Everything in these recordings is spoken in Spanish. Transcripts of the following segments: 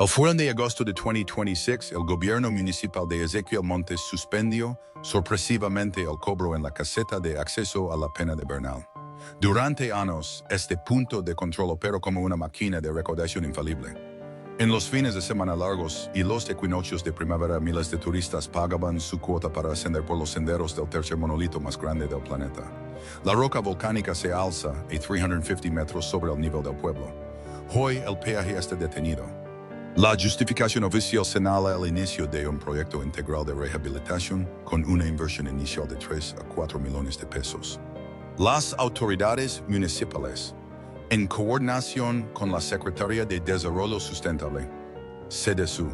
El fuera de agosto de 2026, el gobierno municipal de Ezequiel Montes suspendió sorpresivamente el cobro en la caseta de acceso a la pena de Bernal. Durante años, este punto de control operó como una máquina de recaudación infalible. En los fines de semana largos y los equinoccios de primavera, miles de turistas pagaban su cuota para ascender por los senderos del tercer monolito más grande del planeta. La roca volcánica se alza a 350 metros sobre el nivel del pueblo. Hoy el peaje está detenido. La justificación oficial señala el inicio de un proyecto integral de rehabilitación con una inversión inicial de 3 a 4 millones de pesos. Las autoridades municipales, en coordinación con la Secretaría de Desarrollo Sustentable, SEDESU,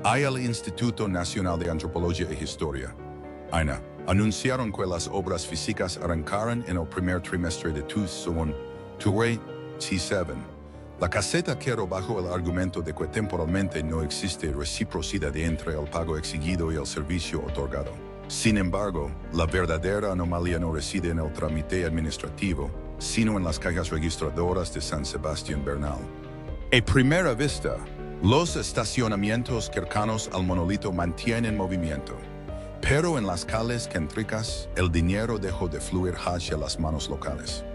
y el Instituto Nacional de Antropología y Historia, INAH, anunciaron que las obras físicas arrancaron en el primer trimestre de 2027. La caseta quedó bajo el argumento de que temporalmente no existe reciprocidad entre el pago exigido y el servicio otorgado. Sin embargo, la verdadera anomalía no reside en el trámite administrativo, sino en las cajas registradoras de San Sebastián Bernal. A primera vista, los estacionamientos cercanos al monolito mantienen movimiento, pero en las calles céntricas, el dinero dejó de fluir hacia las manos locales.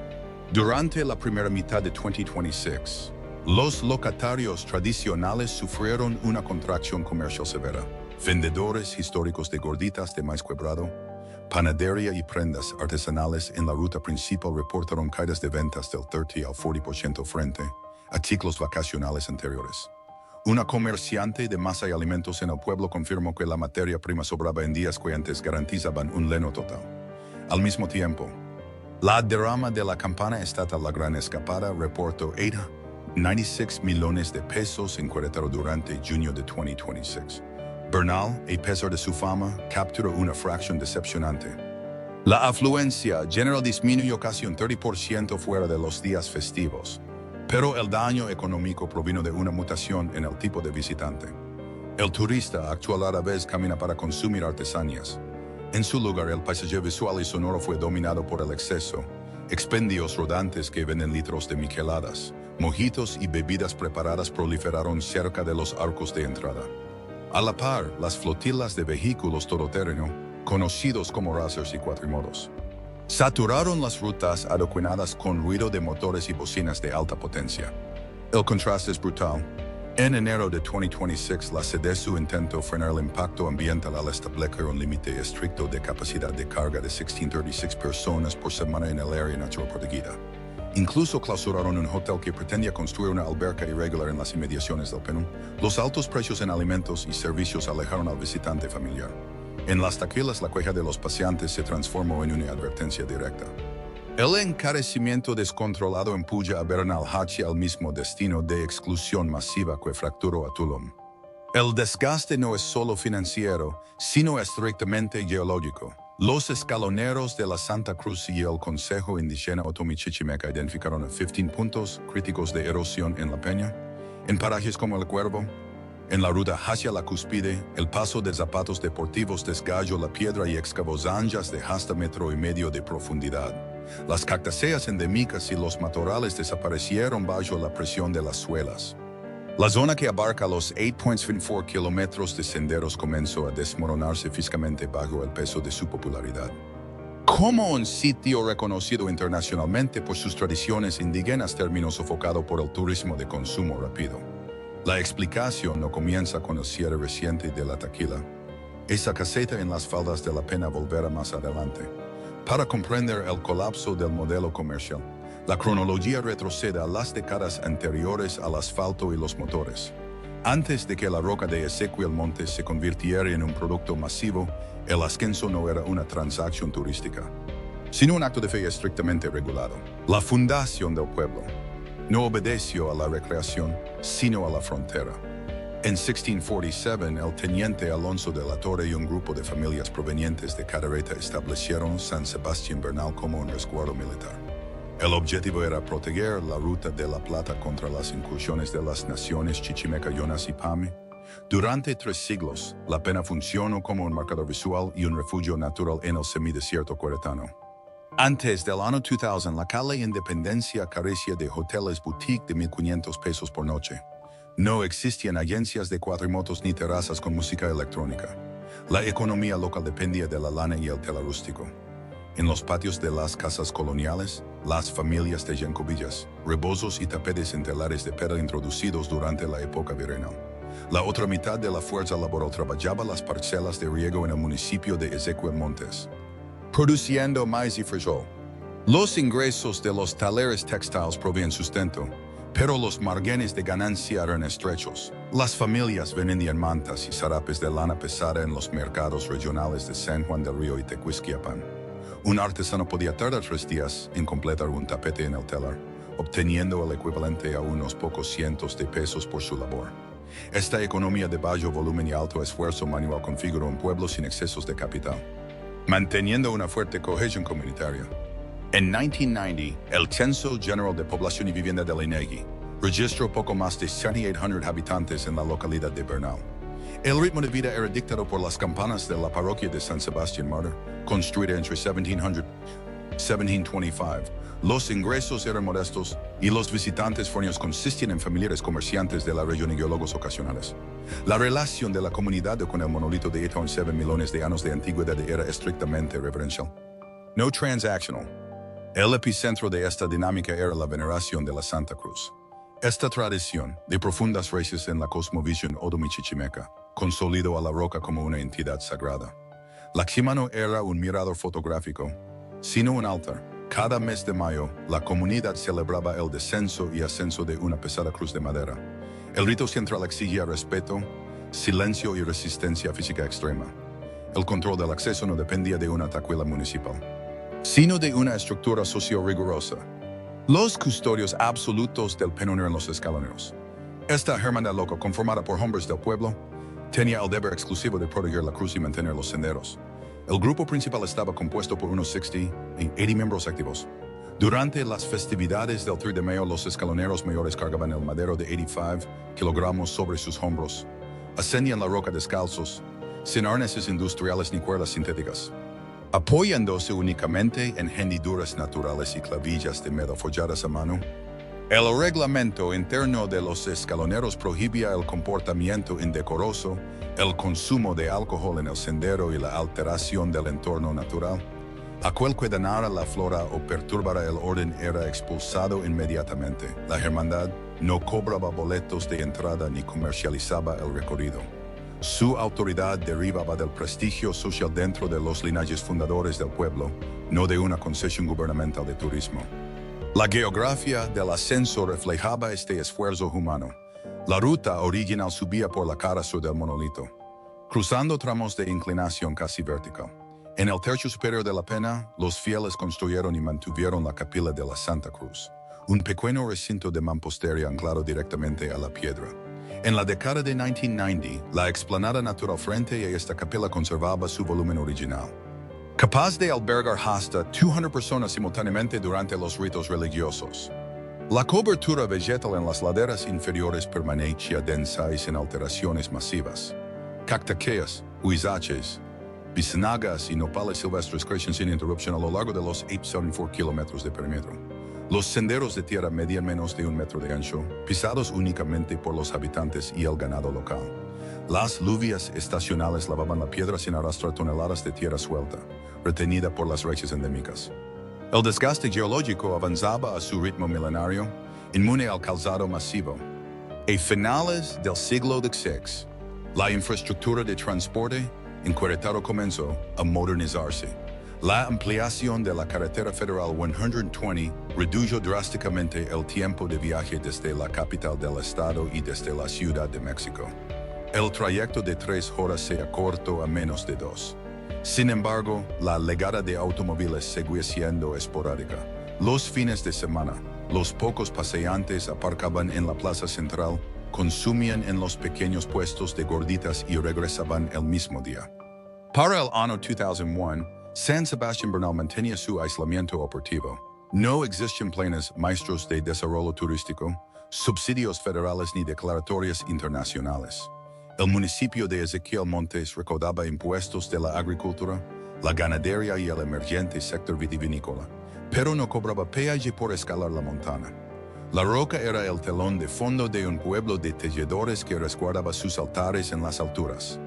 Durante la primera mitad de 2026, los locatarios tradicionales sufrieron una contracción comercial severa. Vendedores históricos de gorditas de maíz quebrado, panadería y prendas artesanales en la ruta principal reportaron caídas de ventas del 30 al 40% frente a ciclos vacacionales anteriores. Una comerciante de masa y alimentos en el pueblo confirmó que la materia prima sobraba en días que antes garantizaban un lleno total. Al mismo tiempo, la derrama de la campana estatal La Gran Escapada reportó 96 millones de pesos en carretera durante junio de 2026. Bernal, a pesar de su fama, capturó una fracción decepcionante. La afluencia general disminuyó casi un 30% fuera de los días festivos, pero el daño económico provino de una mutación en el tipo de visitante. El turista actual a la vez camina para consumir artesanías. En su lugar, el paisaje visual y sonoro fue dominado por el exceso. Expendios rodantes que venden litros de micheladas, mojitos y bebidas preparadas proliferaron cerca de los arcos de entrada. A la par, las flotilas de vehículos todoterreno, conocidos como racers y cuatrimotos, saturaron las rutas adoquinadas con ruido de motores y bocinas de alta potencia. El contraste es brutal. En enero de 2026, la SEDESU intentó frenar el impacto ambiental al establecer un límite estricto de capacidad de carga de 1,636 personas por semana en el área natural protegida. Incluso clausuraron un hotel que pretendía construir una alberca irregular en las inmediaciones del penú. Los altos precios en alimentos y servicios alejaron al visitante familiar. En las taquillas, la queja de los paseantes se transformó en una advertencia directa. El encarecimiento descontrolado empuja a Bernal hacia el mismo destino de exclusión masiva que fracturó a Tulum. El desgaste no es solo financiero, sino estrictamente geológico. Los escaloneros de la Santa Cruz y el Consejo Indígena Otomi Chichimeca identificaron 15 puntos críticos de erosión en la peña, en parajes como El Cuervo. En la ruta hacia la cúspide, el paso de zapatos deportivos desgalló la piedra y excavó zanjas de hasta 1,5 metros de profundidad. Las cactáceas endémicas y los matorrales desaparecieron bajo la presión de las suelas. La zona que abarca los 8.54 kilómetros de senderos comenzó a desmoronarse físicamente bajo el peso de su popularidad. Como un sitio reconocido internacionalmente por sus tradiciones indígenas terminó sofocado por el turismo de consumo rápido. La explicación no comienza con el cierre reciente de la taquilla. Esa caseta en las faldas de la pena volverá más adelante. Para comprender el colapso del modelo comercial, la cronología retrocede a las décadas anteriores al asfalto y los motores. Antes de que la roca de Ezequiel Montes se convirtiera en un producto masivo, el ascenso no era una transacción turística, sino un acto de fe estrictamente regulado. La fundación del pueblo no obedeció a la recreación, sino a la frontera. En 1647, el teniente Alonso de la Torre y un grupo de familias provenientes de Cadereyta establecieron San Sebastián Bernal como un resguardo militar. El objetivo era proteger la ruta de la Plata contra las incursiones de las naciones Chichimeca, Yonas y Pame. Durante 3 siglos, la pena funcionó como un marcador visual y un refugio natural en el semidesierto queretano. Antes del año 2000, la calle Independencia carecía de hoteles boutique de 1,500 pesos por noche. No existían agencias de cuatrimotos ni terrazas con música electrónica. La economía local dependía de la lana y el tela rústico. En los patios de las casas coloniales, las familias tejían cobillas, rebozos y tapetes en telares de pera introducidos durante la época virreinal. La otra mitad de la fuerza laboral trabajaba las parcelas de riego en el municipio de Ezequiel Montes, produciendo maíz y frijol. Los ingresos de los taleres textiles provían sustento, pero los márgenes de ganancia eran estrechos. Las familias vendían mantas y zarapes de lana pesada en los mercados regionales de San Juan del Río y Tequisquiapan. Un artesano podía tardar 3 días en completar un tapete en el telar, obteniendo el equivalente a unos pocos cientos de pesos por su labor. Esta economía de bajo volumen y alto esfuerzo manual configuró un pueblo sin excesos de capital, manteniendo una fuerte cohesión comunitaria. En 1990, el Censo General de Población y Vivienda del INEGI registró poco más de 7,800 habitantes en la localidad de Bernal. El ritmo de vida era dictado por las campanas de la parroquia de San Sebastián Mártir, construida entre 1700 y 1725. Los ingresos eran modestos y los visitantes foráneos consistían en familiares comerciantes de la región y geólogos ocasionales. La relación de la comunidad con el monolito de 8,7 millones de años de antigüedad era estrictamente reverencial, no transaccional. El epicentro de esta dinámica era la veneración de la Santa Cruz. Esta tradición, de profundas raíces en la cosmovisión odomichichimeca, consolidó a la roca como una entidad sagrada. La Xiма no era un mirador fotográfico, sino un altar. Cada mes de mayo, la comunidad celebraba el descenso y ascenso de una pesada cruz de madera. El rito central exigía respeto, silencio y resistencia física extrema. El control del acceso no dependía de una tacuela municipal, sino de una estructura socio-rigurosa. Los custodios absolutos del penón eran los escaloneros. Esta hermandad local, conformada por hombres del pueblo, tenía el deber exclusivo de proteger la cruz y mantener los senderos. El grupo principal estaba compuesto por unos 60 y 80 miembros activos. Durante las festividades del 3 de mayo, los escaloneros mayores cargaban el madero de 85 kilogramos sobre sus hombros. Ascendían la roca descalzos, sin arneses industriales ni cuerdas sintéticas, apoyándose únicamente en hendiduras naturales y clavillas de metal forjadas a mano. El reglamento interno de los escaloneros prohibía el comportamiento indecoroso, el consumo de alcohol en el sendero y la alteración del entorno natural. Aquel que dañara la flora o perturbara el orden era expulsado inmediatamente. La hermandad no cobraba boletos de entrada ni comercializaba el recorrido. Su autoridad derivaba del prestigio social dentro de los linajes fundadores del pueblo, no de una concesión gubernamental de turismo. La geografía del ascenso reflejaba este esfuerzo humano. La ruta original subía por la cara sur del monolito, cruzando tramos de inclinación casi vertical. En el tercio superior de la pena, los fieles construyeron y mantuvieron la capilla de la Santa Cruz, un pequeño recinto de mampostería anclado directamente a la piedra. En la década de 1990, la explanada natural frente a esta capilla conservaba su volumen original, capaz de albergar hasta 200 personas simultáneamente durante los ritos religiosos. La cobertura vegetal en las laderas inferiores permanecía densa y sin alteraciones masivas. Cactaceas, huizaches, biznagas y nopales silvestres crecen sin interrupción a lo largo de los 874 kilómetros de perímetro. Los senderos de tierra medían menos de 1 metro de ancho, pisados únicamente por los habitantes y el ganado local. Las lluvias estacionales lavaban la piedra sin arrastrar toneladas de tierra suelta, retenida por las raíces endémicas. El desgaste geológico avanzaba a su ritmo milenario, inmune al calzado masivo. A finales del siglo XVI, la infraestructura de transporte en Querétaro comenzó a modernizarse. La ampliación de la carretera federal 120 redujo drásticamente el tiempo de viaje desde la capital del estado y desde la Ciudad de México. El trayecto de 3 horas se acortó a menos de 2. Sin embargo, la llegada de automóviles seguía siendo esporádica. Los fines de semana, los pocos paseantes aparcaban en la plaza central, consumían en los pequeños puestos de gorditas y regresaban el mismo día. Para el año 2001, San Sebastián Bernal mantenía su aislamiento operativo. No existen planes maestros de desarrollo turístico, subsidios federales ni declaratorias internacionales. El municipio de Ezequiel Montes recaudaba impuestos de la agricultura, la ganadería y el emergente sector vitivinícola, pero no cobraba peaje por escalar la montaña. La roca era el telón de fondo de un pueblo de tejedores que resguardaba sus altares en las alturas,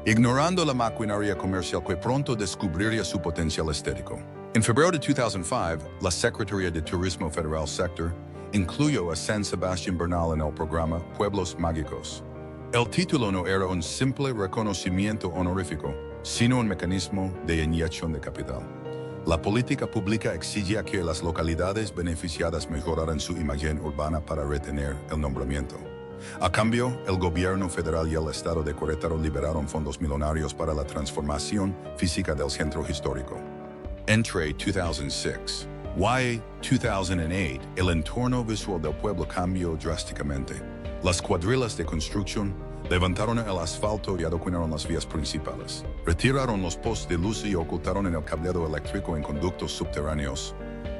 ignorando la maquinaria comercial que pronto descubriría su potencial estético. En febrero de 2005, la Secretaría de Turismo Federal Sector incluyó a San Sebastián Bernal en el programa Pueblos Mágicos. El título no era un simple reconocimiento honorífico, sino un mecanismo de inyección de capital. La política pública exigía que las localidades beneficiadas mejoraran su imagen urbana para retener el nombramiento. A cambio, el gobierno federal y el estado de Querétaro liberaron fondos millonarios para la transformación física del centro histórico. Entre 2006 y 2008, el entorno visual del pueblo cambió drásticamente. Las cuadrillas de construcción levantaron el asfalto y adoquinaron las vías principales. Retiraron los postes de luz y ocultaron el cableado eléctrico en conductos subterráneos.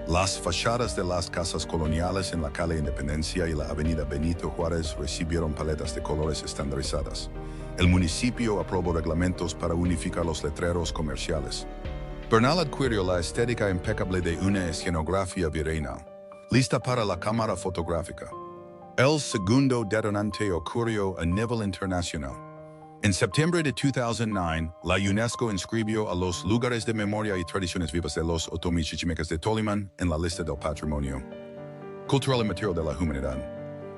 Las fachadas de las casas coloniales en la calle Independencia y la avenida Benito Juárez recibieron paletas de colores estandarizadas. El municipio aprobó reglamentos para unificar los letreros comerciales. Bernal adquirió la estética impecable de una escenografía virreinal, lista para la cámara fotográfica. El segundo detonante ocurrió a nivel internacional. En septiembre de 2009, la UNESCO inscribió a los lugares de memoria y tradiciones vivas de los otomí chichimecas de Tolimán en la lista del patrimonio cultural y material de la humanidad.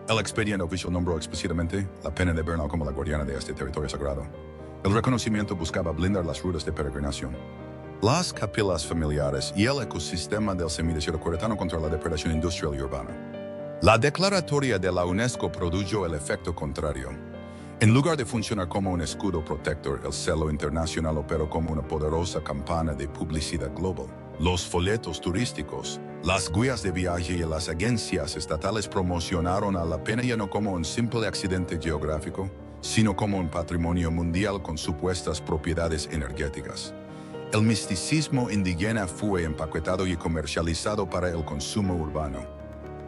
El expediente oficial nombró explícitamente la pena de Bernal como la guardiana de este territorio sagrado. El reconocimiento buscaba blindar las rutas de peregrinación, las capilas familiares y el ecosistema del semidesierto queretano contra la depredación industrial y urbana. La declaratoria de la UNESCO produjo el efecto contrario. En lugar de funcionar como un escudo protector, el celo internacional operó como una poderosa campana de publicidad global. Los folletos turísticos, las guías de viaje y las agencias estatales promocionaron a la pena ya no como un simple accidente geográfico, sino como un patrimonio mundial con supuestas propiedades energéticas. El misticismo indígena fue empaquetado y comercializado para el consumo urbano.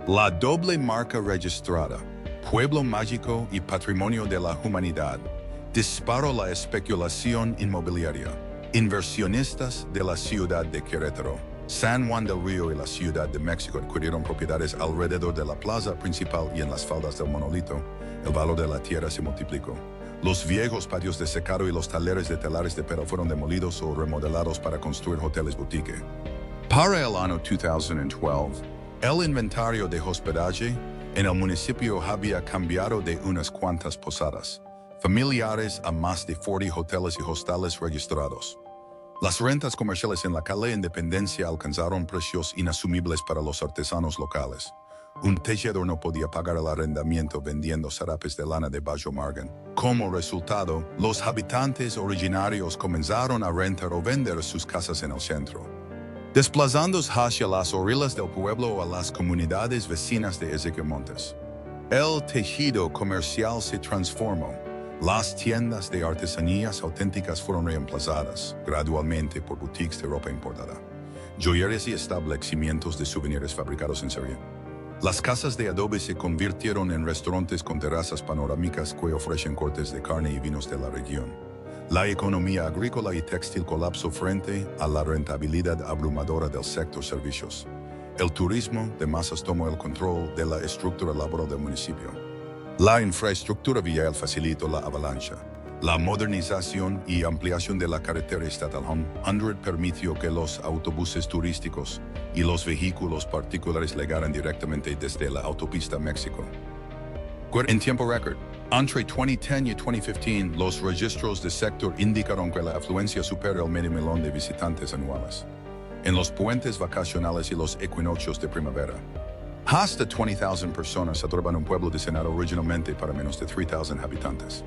La doble marca registrada, Pueblo Mágico y Patrimonio de la Humanidad, disparó la especulación inmobiliaria. Inversionistas de la ciudad de Querétaro, San Juan del Río y la Ciudad de México adquirieron propiedades alrededor de la plaza principal y en las faldas del monolito. El valor de la tierra se multiplicó. Los viejos patios de secado y los taleres de telares de pelo fueron demolidos o remodelados para construir hoteles boutique. Para el año 2012, el inventario de hospedaje en el municipio había cambiado de unas cuantas posadas familiares a más de 40 hoteles y hostales registrados. Las rentas comerciales en la calle Independencia alcanzaron precios inasumibles para los artesanos locales. Un tejedor no podía pagar el arrendamiento vendiendo zarapes de lana de Bajo Margan. Como resultado, los habitantes originarios comenzaron a rentar o vender sus casas en el centro, desplazándose hacia las orillas del pueblo o a las comunidades vecinas de Ezequiel Montes. El tejido comercial se transformó. Las tiendas de artesanías auténticas fueron reemplazadas gradualmente por boutiques de ropa importada, joyerías y establecimientos de souvenirs fabricados en serie. Las casas de adobe se convirtieron en restaurantes con terrazas panorámicas que ofrecen cortes de carne y vinos de la región. La economía agrícola y textil colapsó frente a la rentabilidad abrumadora del sector servicios. El turismo de masas tomó el control de la estructura laboral del municipio. La infraestructura vial facilitó la avalancha. La modernización y ampliación de la carretera estatal 100 permitió que los autobuses turísticos y los vehículos particulares llegaran directamente desde la autopista México. En tiempo récord, entre 2010 y 2015, los registros del sector indicaron que la afluencia supera el medio millón de visitantes anuales en los puentes vacacionales y los equinoccios de primavera. Hasta 20,000 personas adoraban un pueblo diseñado originalmente para menos de 3,000 habitantes.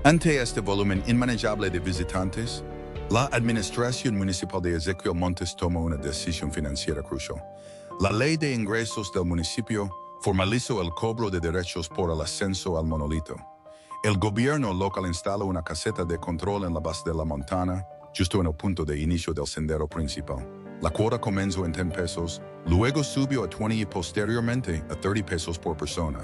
Ante este volumen inmanejable de visitantes, la administración municipal de Ezequiel Montes tomó una decisión financiera crucial. La ley de ingresos del municipio formalizó el cobro de derechos por el ascenso al monolito. El gobierno local instaló una caseta de control en la base de la montaña, justo en el punto de inicio del sendero principal. La cuota comenzó en 10 pesos, luego subió a 20 y posteriormente a 30 pesos por persona.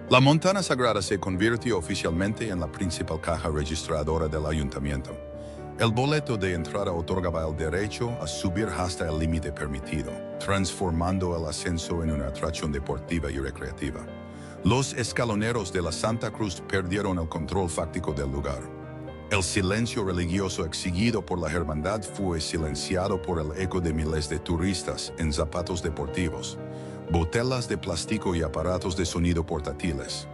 La montaña sagrada se convirtió oficialmente en la principal caja registradora del ayuntamiento. El boleto de entrada otorgaba el derecho a subir hasta el límite permitido, transformando el ascenso en una atracción deportiva y recreativa. Los escaloneros de la Santa Cruz perdieron el control fáctico del lugar. El silencio religioso exigido por la hermandad fue silenciado por el eco de miles de turistas en zapatos deportivos, botellas de plástico y aparatos de sonido portátiles.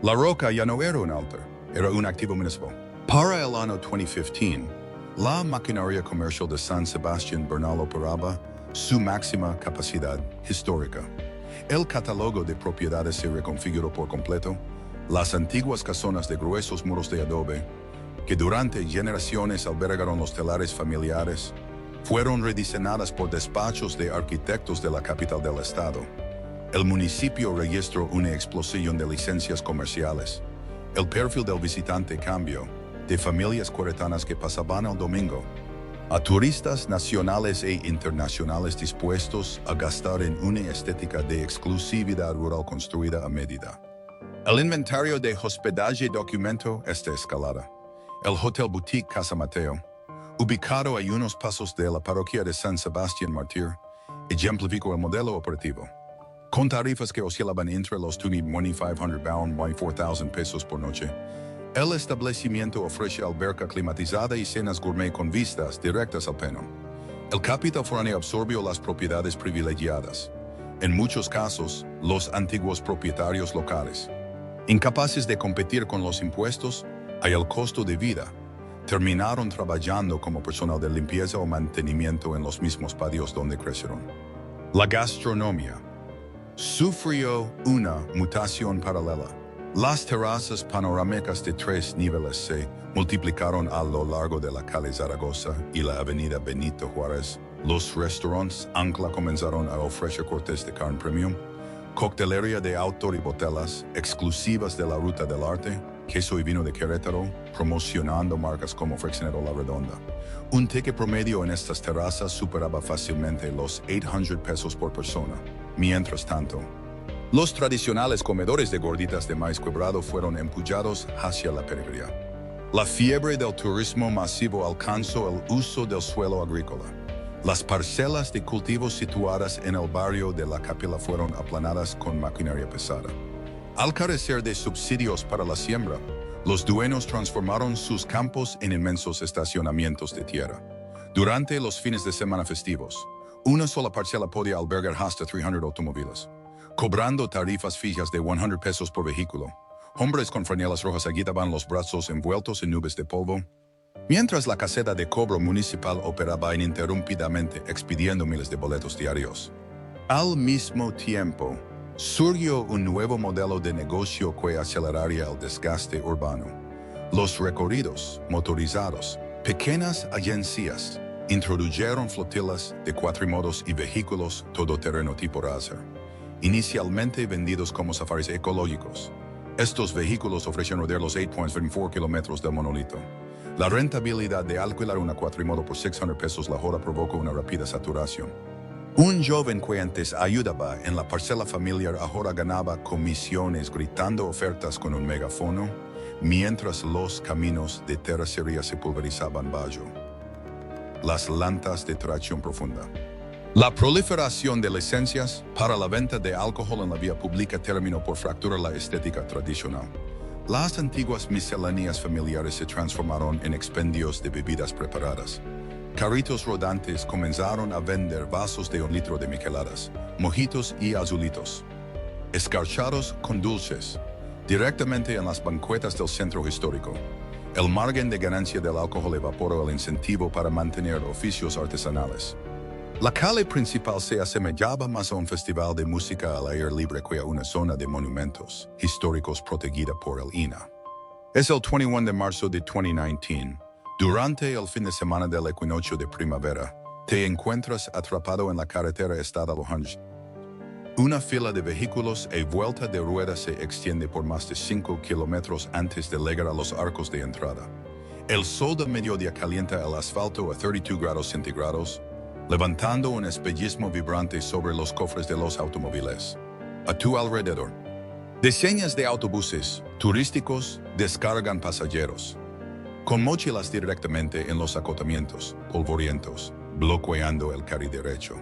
La Roca ya no era un altar, era un activo municipal. Para el año 2015, la maquinaria comercial de San Sebastián Bernal operaba su máxima capacidad histórica. El catálogo de propiedades se reconfiguró por completo. Las antiguas casonas de gruesos muros de adobe, que durante generaciones albergaron los telares familiares, fueron rediseñadas por despachos de arquitectos de la capital del estado. El municipio registró una explosión de licencias comerciales. El perfil del visitante cambió de familias queretanas que pasaban el domingo a turistas nacionales e internacionales dispuestos a gastar en una estética de exclusividad rural construida a medida. El inventario de hospedaje documentó esta escalada. El Hotel Boutique Casa Mateo, ubicado a unos pasos de la parroquia de San Sebastián Mártir, ejemplificó el modelo operativo, con tarifas que oscilaban entre los $2,500 y $4,000 por noche. El establecimiento ofrece alberca climatizada y cenas gourmet con vistas directas al Peno. El capital foráneo absorbió las propiedades privilegiadas. En muchos casos, los antiguos propietarios locales, incapaces de competir con los impuestos y el costo de vida, terminaron trabajando como personal de limpieza o mantenimiento en los mismos patios donde crecieron. La gastronomía sufrió una mutación paralela. Las terrazas panorámicas de 3 niveles se multiplicaron a lo largo de la calle Zaragoza y la avenida Benito Juárez. Los restaurantes Ancla comenzaron a ofrecer cortes de carne premium, coctelería de autor y botellas exclusivas de la Ruta del Arte, queso y vino de Querétaro, promocionando marcas como Freixenet La Redonda. Un ticket promedio en estas terrazas superaba fácilmente los $800 por persona. Mientras tanto, los tradicionales comedores de gorditas de maíz quebrado fueron empujados hacia la periferia. La fiebre del turismo masivo alcanzó el uso del suelo agrícola. Las parcelas de cultivos situadas en el barrio de La Capilla fueron aplanadas con maquinaria pesada. Al carecer de subsidios para la siembra, los dueños transformaron sus campos en inmensos estacionamientos de tierra. Durante los fines de semana festivos, una sola parcela podía albergar hasta 300 automóviles, cobrando tarifas fijas de $100 por vehículo. Hombres con franelas rojas agitaban los brazos envueltos en nubes de polvo, mientras la caseta de cobro municipal operaba ininterrumpidamente expidiendo miles de boletos diarios. Al mismo tiempo, surgió un nuevo modelo de negocio que aceleraría el desgaste urbano. Los recorridos motorizados, pequeñas agencias, introdujeron flotillas de cuatrimotos y vehículos todoterreno tipo Racer, inicialmente vendidos como safaris ecológicos. Estos vehículos ofrecían rodear los 8.24 kilómetros del monolito. La rentabilidad de alquilar una cuatrimoto por $600 la hora provocó una rápida saturación. Un joven que antes ayudaba en la parcela familiar ahora ganaba comisiones gritando ofertas con un megafono, mientras los caminos de terracería se pulverizaban bajo las lantas de tracción profunda. La proliferación de licencias para la venta de alcohol en la vía pública terminó por fracturar la estética tradicional. Las antiguas misceláneas familiares se transformaron en expendios de bebidas preparadas. Carritos rodantes comenzaron a vender vasos de 1 litro de micheladas, mojitos y azulitos, escarchados con dulces, directamente en las banquetas del centro histórico. El margen de ganancia del alcohol evaporó el incentivo para mantener oficios artesanales. La calle principal se asemejaba más a un festival de música al aire libre que a una zona de monumentos históricos protegida por el INAH. Es el 21 de marzo de 2019. Durante el fin de semana del equinoccio de primavera, te encuentras atrapado en la carretera Estado Los. Una fila de vehículos y vuelta de rueda se extiende por más de 5 kilómetros antes de llegar a los arcos de entrada. El sol de mediodía calienta el asfalto a 32 grados centígrados, levantando un espejismo vibrante sobre los cofres de los automóviles. A tu alrededor, decenas de autobuses turísticos descargan pasajeros, con mochilas directamente en los acotamientos, polvorientos, bloqueando el carril derecho.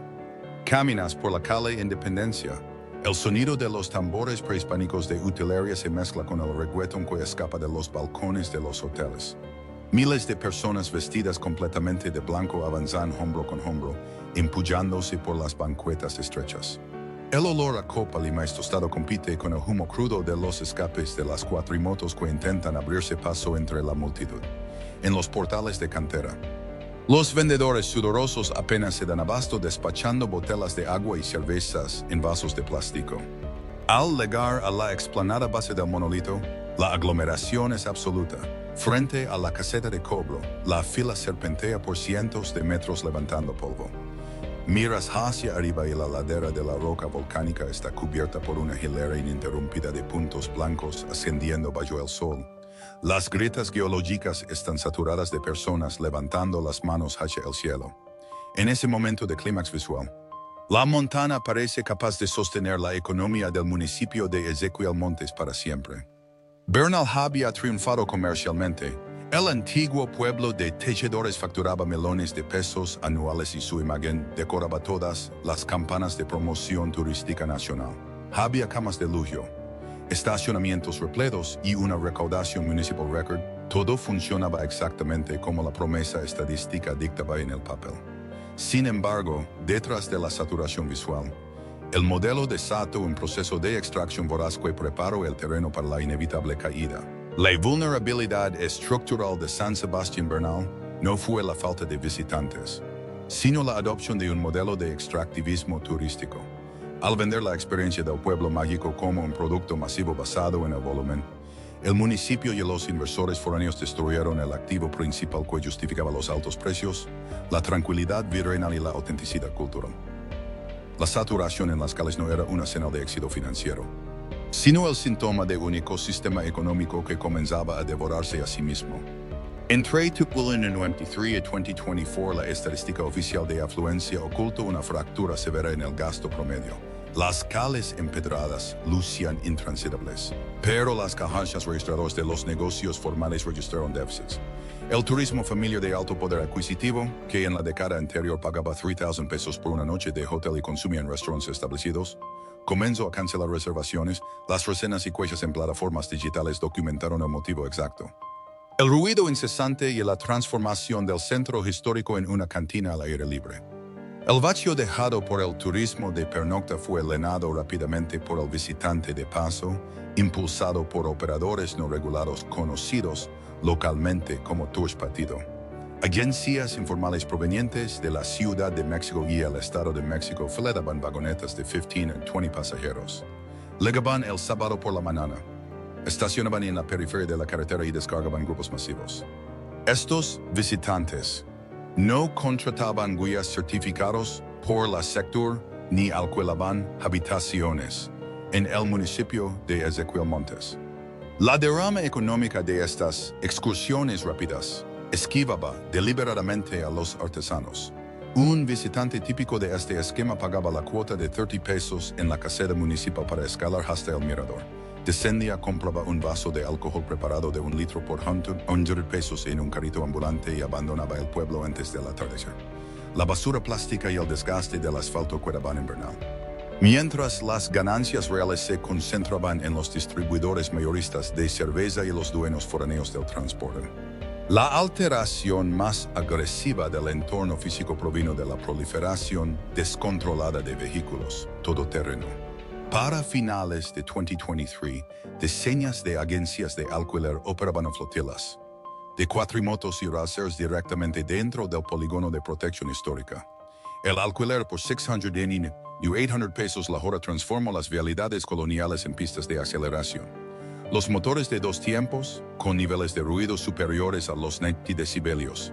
Caminas por la calle Independencia. El sonido de los tambores prehispánicos de utilería se mezcla con el reggaetón que escapa de los balcones de los hoteles. Miles de personas vestidas completamente de blanco avanzan hombro con hombro, empujándose por las banquetas estrechas. El olor a copal y maíz tostado compite con el humo crudo de los escapes de las cuatrimotos que intentan abrirse paso entre la multitud. En los portales de cantera, los vendedores sudorosos apenas se dan abasto despachando botellas de agua y cervezas en vasos de plástico. Al llegar a la explanada base del monolito, la aglomeración es absoluta. Frente a la caseta de cobro, la fila serpentea por cientos de metros levantando polvo. Miras hacia arriba y la ladera de la roca volcánica está cubierta por una hilera ininterrumpida de puntos blancos ascendiendo bajo el sol. Las grietas geológicas están saturadas de personas levantando las manos hacia el cielo. En ese momento de clímax visual, la montaña parece capaz de sostener la economía del municipio de Ezequiel Montes para siempre. Bernal había triunfado comercialmente. El antiguo pueblo de tejedores facturaba melones de pesos anuales y su imagen decoraba todas las campanas de promoción turística nacional. Había camas de lujo, estacionamientos repletos y una recaudación municipal record. Todo funcionaba exactamente como la promesa estadística dictaba en el papel. Sin embargo, detrás de la saturación visual, el modelo de Sato en proceso de extracción voraz que preparó el terreno para la inevitable caída. La vulnerabilidad estructural de San Sebastián Bernal no fue la falta de visitantes, sino la adopción de un modelo de extractivismo turístico. Al vender la experiencia del pueblo mágico como un producto masivo basado en el volumen, el municipio y los inversores foráneos destruyeron el activo principal que justificaba los altos precios, la tranquilidad virreinal y la autenticidad cultural. La saturación en las calles no era una señal de éxito financiero, sino el síntoma de un ecosistema económico que comenzaba a devorarse a sí mismo. Entre 2093 y 2024, la estadística oficial de afluencia ocultó una fractura severa en el gasto promedio. Las calles empedradas lucían intransitables, pero las cajas registradoras de los negocios formales registraron déficits. El turismo familiar de alto poder adquisitivo, que en la década anterior pagaba 3,000 pesos por una noche de hotel y consumía en restaurantes establecidos, comenzó a cancelar reservaciones. Las reseñas y quejas en plataformas digitales documentaron el motivo exacto. El ruido incesante y la transformación del centro histórico en una cantina al aire libre. El vacío dejado por el turismo de pernocta fue llenado rápidamente por el visitante de paso, impulsado por operadores no regulados conocidos localmente como tours partido. Agencias informales provenientes de la Ciudad de México y el Estado de México fletaban vagonetas de 15 a 20 pasajeros. Llegaban el sábado por la mañana, estacionaban en la periferia de la carretera y descargaban grupos masivos. Estos visitantes no contrataban guías certificados por la sector ni alquilaban habitaciones en el municipio de Ezequiel Montes. La derrama económica de estas excursiones rápidas esquivaba deliberadamente a los artesanos. Un visitante típico de este esquema pagaba la cuota de 30 pesos en la caseta municipal para escalar hasta el mirador. Descendía, compraba un vaso de alcohol preparado de 1 litro por 100 pesos en un carrito ambulante y abandonaba el pueblo antes del atardecer. La basura plástica y el desgaste del asfalto quedaban en Bernal, mientras las ganancias reales se concentraban en los distribuidores mayoristas de cerveza y los dueños foráneos del transporte. La alteración más agresiva del entorno físico provino de la proliferación descontrolada de vehículos todoterreno. Para finales de 2023, decenas de agencias de alquiler operaban flotillas de cuatrimotos y racers directamente dentro del polígono de protección histórica. El alquiler por 600 y 800 pesos la hora transformó las vialidades coloniales en pistas de aceleración. Los motores de 2 tiempos, con niveles de ruido superiores a los 90 decibelios,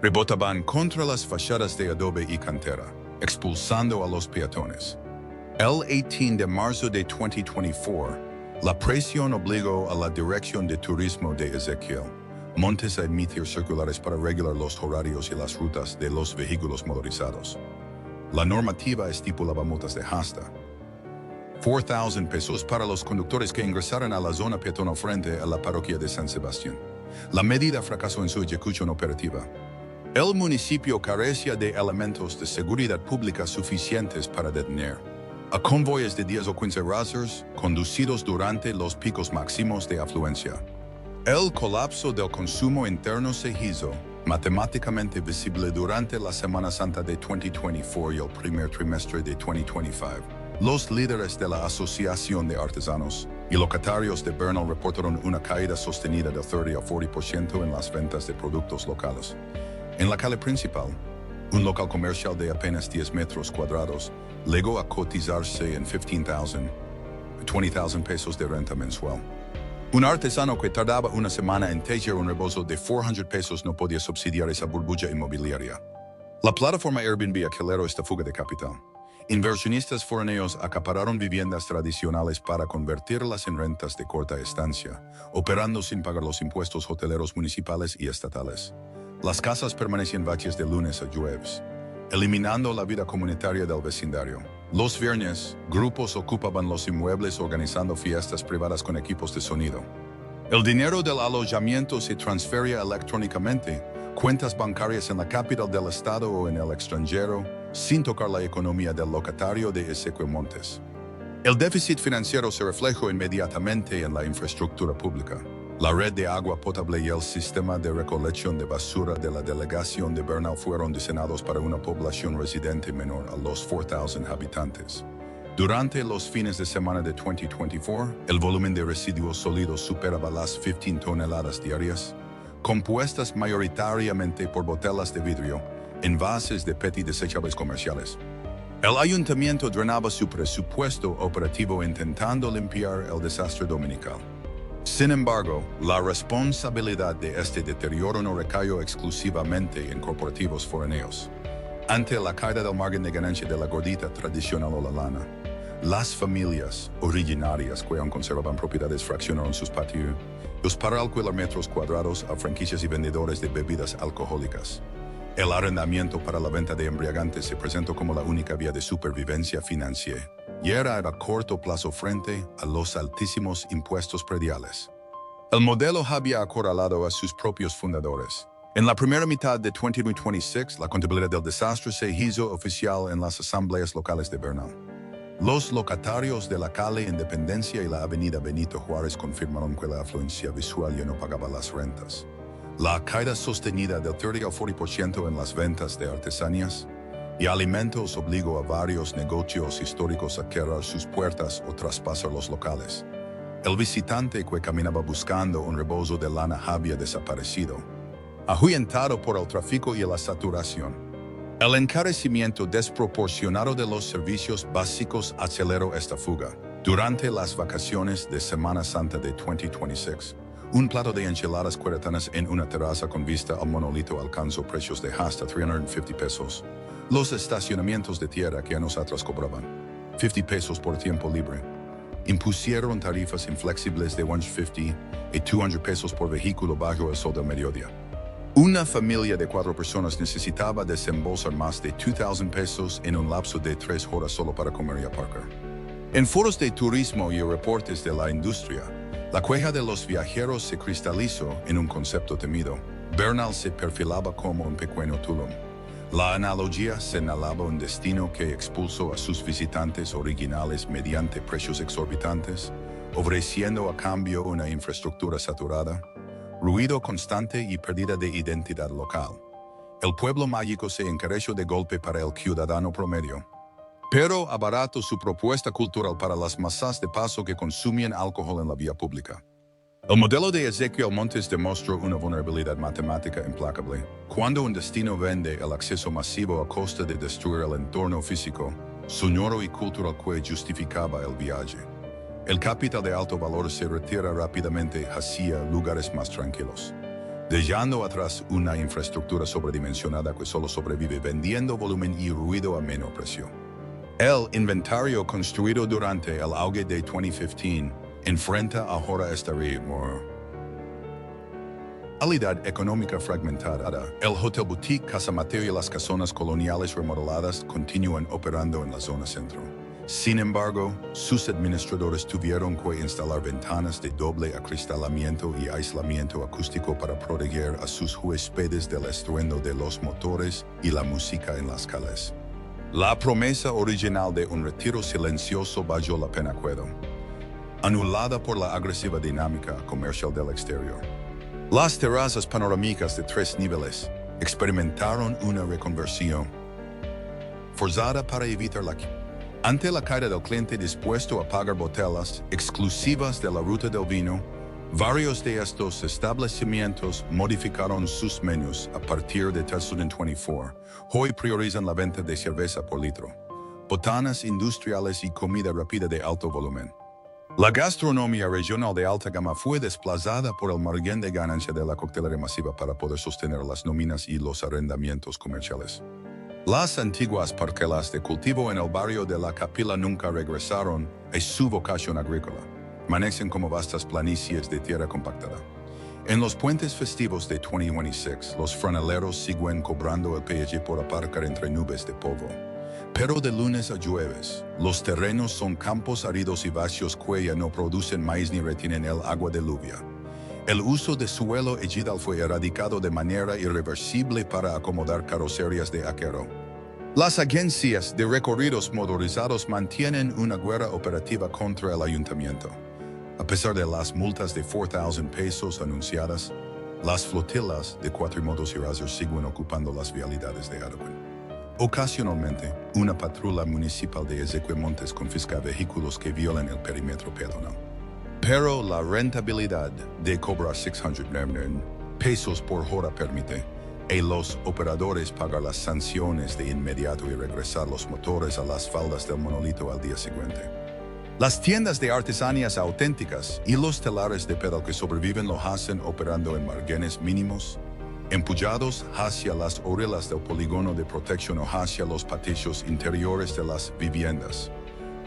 rebotaban contra las fachadas de adobe y cantera, expulsando a los peatones. El 18 de marzo de 2024, la presión obligó a la Dirección de Turismo de Ezequiel Montes a emitir circulares para regular los horarios y las rutas de los vehículos motorizados. La normativa estipulaba multas de hasta 4,000 pesos para los conductores que ingresaran a la zona peatonal frente a la parroquia de San Sebastián. La medida fracasó en su ejecución operativa. El municipio carecía de elementos de seguridad pública suficientes para detener a convoyes de 10 o 15 razers conducidos durante los picos máximos de afluencia. El colapso del consumo interno se hizo matemáticamente visible durante la Semana Santa de 2024 y el primer trimestre de 2025. Los líderes de la Asociación de Artesanos y locatarios de Bernal reportaron una caída sostenida del 30 al 40% en las ventas de productos locales. En la calle principal, un local comercial de apenas 10 metros cuadrados llegó a cotizarse en 15,000 a 20,000 pesos de renta mensual. Un artesano que tardaba una semana en tejer un rebozo de 400 pesos no podía subsidiar esa burbuja inmobiliaria. La plataforma Airbnb aceleró esta fuga de capital. Inversionistas foráneos acapararon viviendas tradicionales para convertirlas en rentas de corta estancia, operando sin pagar los impuestos hoteleros municipales y estatales. Las casas permanecían vacías de lunes a jueves, eliminando la vida comunitaria del vecindario. Los viernes, grupos ocupaban los inmuebles organizando fiestas privadas con equipos de sonido. El dinero del alojamiento se transfería electrónicamente, cuentas bancarias en la capital del estado o en el extranjero, sin tocar la economía del locatario de Ezequiel Montes. El déficit financiero se reflejó inmediatamente en la infraestructura pública. La red de agua potable y el sistema de recolección de basura de la delegación de Bernal fueron diseñados para una población residente menor a los 4,000 habitantes. Durante los fines de semana de 2024, el volumen de residuos sólidos superaba las 15 toneladas diarias, compuestas mayoritariamente por botellas de vidrio, envases de PET y desechables comerciales. El ayuntamiento drenaba su presupuesto operativo intentando limpiar el desastre dominical. Sin embargo, la responsabilidad de este deterioro no recayó exclusivamente en corporativos foráneos. Ante la caída del margen de ganancia de la gordita tradicional o la lana, las familias originarias que aún conservaban propiedades fraccionaron sus patios para alquilar metros cuadrados a franquicias y vendedores de bebidas alcohólicas. El arrendamiento para la venta de embriagantes se presentó como la única vía de supervivencia financiera, y era a corto plazo frente a los altísimos impuestos prediales. El modelo había acorralado a sus propios fundadores. En la primera mitad de 2026, la contabilidad del desastre se hizo oficial en las asambleas locales de Bernal. Los locatarios de la calle Independencia y la avenida Benito Juárez confirmaron que la afluencia visual ya no pagaba las rentas. La caída sostenida del 30 al 40% en las ventas de artesanías y alimentos obligó a varios negocios históricos a cerrar sus puertas o traspasar los locales. El visitante que caminaba buscando un rebozo de lana había desaparecido, ahuyentado por el tráfico y la saturación. El encarecimiento desproporcionado de los servicios básicos aceleró esta fuga. Durante las vacaciones de Semana Santa de 2026, un plato de enchiladas queretanas en una terraza con vista al monolito alcanzó precios de hasta 350 pesos. Los estacionamientos de tierra que años atrás cobraban 50 pesos por tiempo libre impusieron tarifas inflexibles de 150 y 200 pesos por vehículo bajo el sol del mediodía. Una familia de 4 personas necesitaba desembolsar más de 2,000 pesos en un lapso de 3 horas solo para comer y aparcar. En foros de turismo y reportes de la industria, la queja de los viajeros se cristalizó en un concepto temido. Bernal se perfilaba como un pequeño Tulum. La analogía señalaba un destino que expulsó a sus visitantes originales mediante precios exorbitantes, ofreciendo a cambio una infraestructura saturada, ruido constante y pérdida de identidad local. El pueblo mágico se encareció de golpe para el ciudadano promedio, pero abarató su propuesta cultural para las masas de paso que consumían alcohol en la vía pública. El modelo de Ezequiel Montes demostró una vulnerabilidad matemática implacable. Cuando un destino vende el acceso masivo a costa de destruir el entorno físico, sonoro y cultural que justificaba el viaje, el capital de alto valor se retira rápidamente hacia lugares más tranquilos, dejando atrás una infraestructura sobredimensionada que solo sobrevive vendiendo volumen y ruido a menor precio. El inventario construido durante el auge de 2015 enfrenta ahora esta realidad económica fragmentada. El Hotel Boutique Casa Mateo y las casonas coloniales remodeladas continúan operando en la zona centro, Sin embargo, sus administradores tuvieron que instalar ventanas de doble acristalamiento y aislamiento acústico para proteger a sus huéspedes del estruendo de los motores y la música en las calles. La promesa original de un retiro silencioso valió la pena quedó, anulada por la agresiva dinámica comercial del exterior. Las terrazas panorámicas de 3 niveles experimentaron una reconversión forzada para evitar la ante la caída del cliente dispuesto a pagar botellas exclusivas de la ruta del vino, varios de estos establecimientos modificaron sus menús a partir de 2024. Hoy priorizan la venta de cerveza por litro, botanas industriales y comida rápida de alto volumen. La gastronomía regional de alta gama fue desplazada por el margen de ganancia de la coctelería masiva para poder sostener las nóminas y los arrendamientos comerciales. Las antiguas parcelas de cultivo en el barrio de La Capilla nunca regresaron a su vocación agrícola. Permanecen como vastas planicies de tierra compactada. En los puentes festivos de 2026, los franeleros siguen cobrando el peaje por aparcar entre nubes de polvo. Pero de lunes a jueves, los terrenos son campos áridos y vacíos que ya no producen maíz ni retienen el agua de lluvia. El uso de suelo ejidal fue erradicado de manera irreversible para acomodar carrocerías de acero. Las agencias de recorridos motorizados mantienen una guerra operativa contra el ayuntamiento. A pesar de las multas de 4,000 pesos anunciadas, las flotilas de cuatrimotos y razors siguen ocupando las vialidades de Adoquin. Ocasionalmente, una patrulla municipal de Ezequiel confisca vehículos que violan el perímetro peatonal. Pero la rentabilidad de cobrar 600 pesos por hora permite a los operadores pagar las sanciones de inmediato y regresar los motores a las faldas del monolito al día siguiente. Las tiendas de artesanías auténticas y los telares de pedal que sobreviven lo hacen operando en márgenes mínimos, empujados hacia las orillas del polígono de protección o hacia los patios interiores de las viviendas.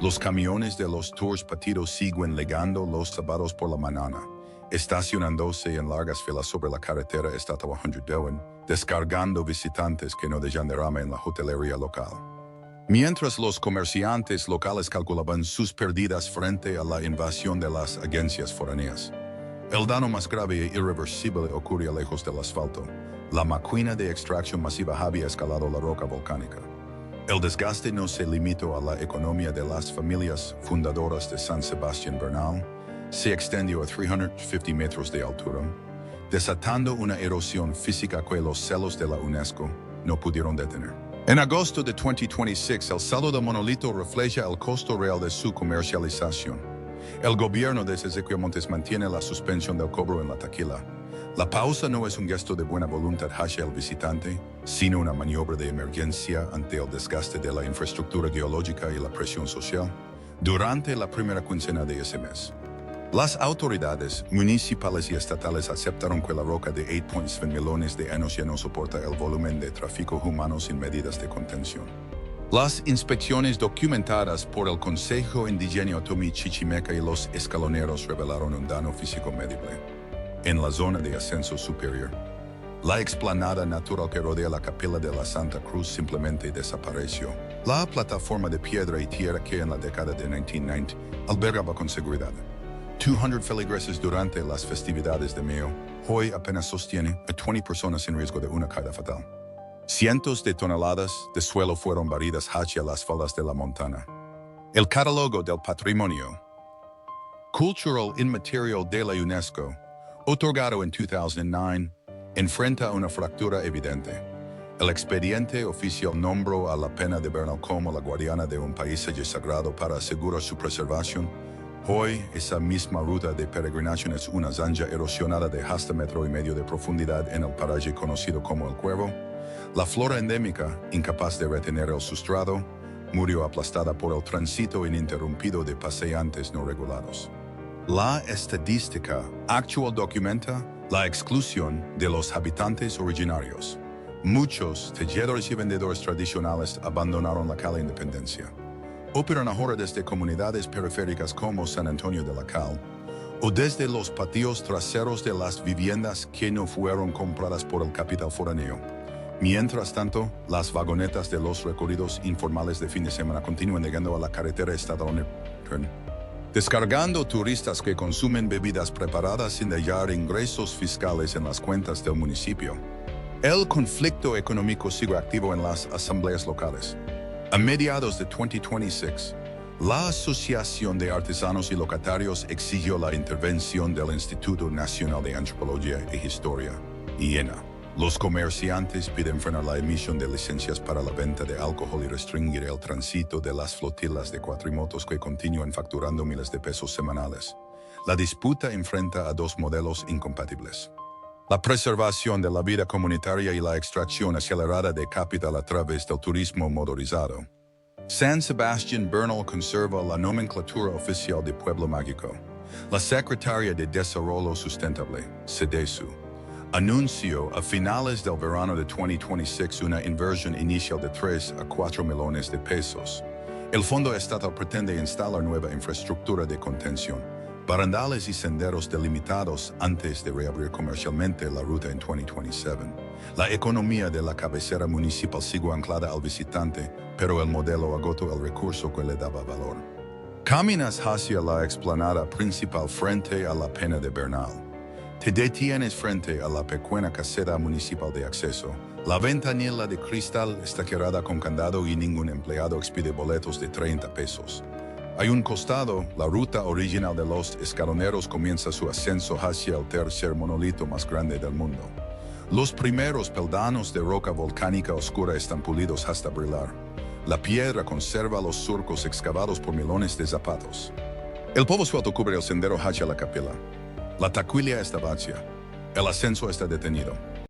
Los camiones de los tours patidos siguen legando los sábados por la mañana, estacionándose en largas filas sobre la carretera estatal 101, descargando visitantes que no dejan derrama en la hotelería local. Mientras los comerciantes locales calculaban sus pérdidas frente a la invasión de las agencias foráneas. El daño más grave e irreversible ocurría lejos del asfalto. La máquina de extracción masiva había escalado la roca volcánica. El desgaste no se limitó a la economía de las familias fundadoras de San Sebastián Bernal, se extendió a 350 metros de altura, desatando una erosión física que los celos de la UNESCO no pudieron detener. En agosto de 2026, el saldo del monolito refleja el costo real de su comercialización. El gobierno de Ezequiel Montes mantiene la suspensión del cobro en la taquilla. La pausa no es un gesto de buena voluntad hacia el visitante, sino una maniobra de emergencia ante el desgaste de la infraestructura geológica y la presión social. Durante la primera quincena de ese mes, las autoridades municipales y estatales aceptaron que la roca de 8.7 millones de años ya no soporta el volumen de tráfico humano sin medidas de contención. Las inspecciones documentadas por el Consejo Indigeno Otomi Chichimeca y los escaloneros revelaron un daño físico medible. En la zona de ascenso superior, la explanada natural que rodea la capilla de la Santa Cruz simplemente desapareció. La plataforma de piedra y tierra que en la década de 1990 albergaba con seguridad 200 feligreses durante las festividades de Mayo, hoy apenas sostiene a 20 personas en riesgo de una caída fatal. Cientos de toneladas de suelo fueron barridas hacia las faldas de la montaña. El catálogo del patrimonio cultural inmaterial de la UNESCO, otorgado en 2009, enfrenta una fractura evidente. El expediente oficial nombró a la pena de Bernal como la guardiana de un paisaje sagrado para asegurar su preservación. Hoy, esa misma ruta de peregrinación es una zanja erosionada de hasta 1,5 metros de profundidad en el paraje conocido como El Cuervo. La flora endémica, incapaz de retener el sustrato, murió aplastada por el tránsito ininterrumpido de paseantes no regulados. La estadística actual documenta la exclusión de los habitantes originarios. Muchos tejedores y vendedores tradicionales abandonaron la Cala Independencia. Operan ahora desde comunidades periféricas como San Antonio de la Cal, o desde los patios traseros de las viviendas que no fueron compradas por el capital foráneo. Mientras tanto, las vagonetas de los recorridos informales de fin de semana continúan llegando a la carretera estatal, descargando turistas que consumen bebidas preparadas sin hallar ingresos fiscales en las cuentas del municipio. El conflicto económico sigue activo en las asambleas locales. A mediados de 2026, la Asociación de Artesanos y Locatarios exigió la intervención del Instituto Nacional de Antropología e Historia, INAH. Los comerciantes piden frenar la emisión de licencias para la venta de alcohol y restringir el tránsito de las flotilas de cuatrimotos que continúan facturando miles de pesos semanales. La disputa enfrenta a dos modelos incompatibles: la preservación de la vida comunitaria y la extracción acelerada de capital a través del turismo motorizado. San Sebastián Bernal conserva la nomenclatura oficial de Pueblo Mágico. La Secretaria de Desarrollo Sustentable, SEDESU, anunció a finales del verano de 2026 una inversión inicial de 3 a 4 millones de pesos. El fondo estatal pretende instalar nueva infraestructura de contención, barandales y senderos delimitados antes de reabrir comercialmente la ruta en 2027. La economía de la cabecera municipal sigue anclada al visitante, pero el modelo agotó el recurso que le daba valor. Caminas hacia la explanada principal frente a la Pena de Bernal. Te detienes frente a la pequeña caseta municipal de acceso. La ventanilla de cristal está cerrada con candado y ningún empleado expide boletos de 30 pesos. A un costado, la ruta original de los escaloneros comienza su ascenso hacia el tercer monolito más grande del mundo. Los primeros peldaños de roca volcánica oscura están pulidos hasta brillar. La piedra conserva los surcos excavados por millones de zapatos. El polvo suelto cubre el sendero hacia la capilla. La taquilla está vacía. El ascenso está detenido.